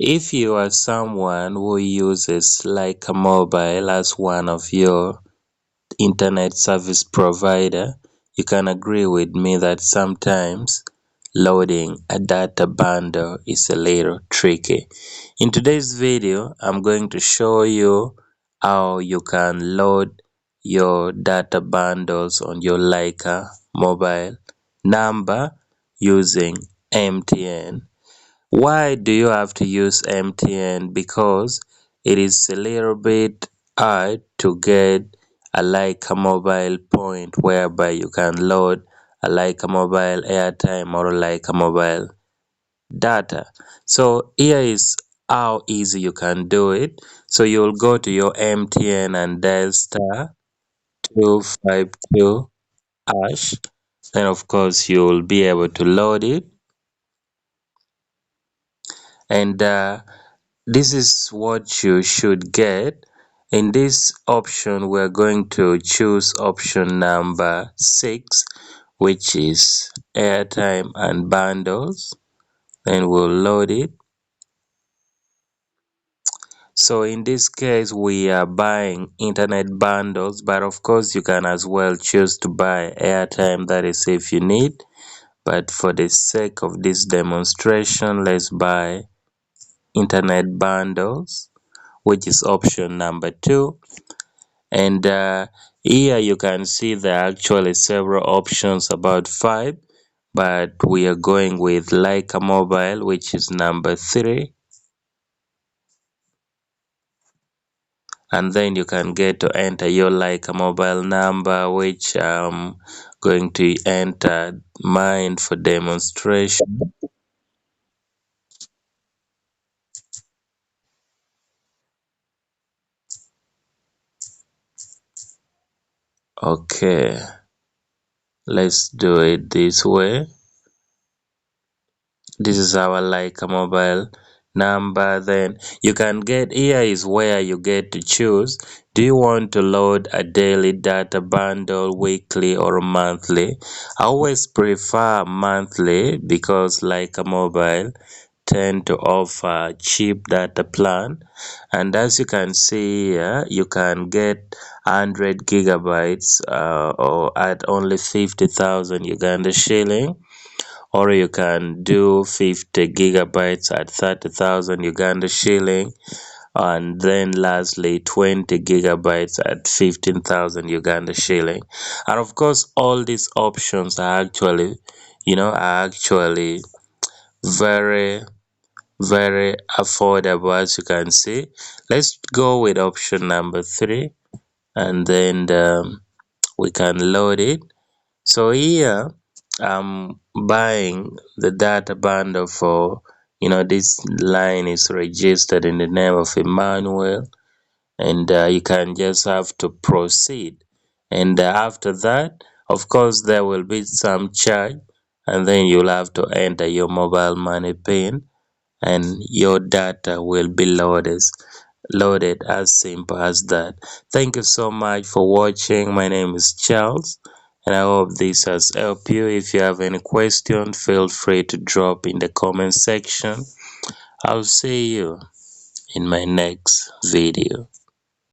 If you are someone who uses Lycamobile as one of your internet service provider, you can agree with me that sometimes loading a data bundle is a little tricky. In today's video, I'm going to show you how you can load your data bundles on your Lyca mobile number using MTN. Why do you have to use MTN? Because it is a little bit hard to get a Lycamobile point whereby you can load a Lycamobile airtime or a Lycamobile data. So here is how easy you can do it. So you'll go to your MTN and dial star 252 hash. Then of course you'll be able to load it. And this is what you should get. In this option, we're going to choose option number 6, which is airtime and bundles. Then we'll load it. So in this case, we are buying internet bundles, but of course you can as well choose to buy airtime, that is if you need. But for the sake of this demonstration, let's buy internet bundles, which is option number 2. And here you can see there are actually several options, about 5, but we are going with Lycamobile, which is number 3. And then you can get to enter your Lycamobile number, which I'm going to enter mine for demonstration. Okay, let's do it this way. This is our Lycamobile number. Then you can get, here is where you get to choose. Do you want to load a daily data bundle, weekly or monthly? I always prefer monthly because Lycamobile tend to offer cheap data plan. And as you can see here, you can get 100 gigabytes or at only 50,000 Uganda shilling. Or you can do 50 gigabytes at 30,000 Uganda shilling, and then lastly 20 gigabytes at 15,000 Uganda shilling. And of course, all these options are actually, very, very affordable, as you can see. Let's go with option number 3, and then we can load it. So here I'm buying the data bundle for, this line is registered in the name of Emmanuel, and you can just have to proceed. And after that, of course, there will be some charge, and then you'll have to enter your mobile money pin, and your data will be loaded as simple as that. Thank you so much for watching. My name is Charles, and I hope this has helped you. If you have any question, feel free to drop in the comment section. I'll see you in my next video.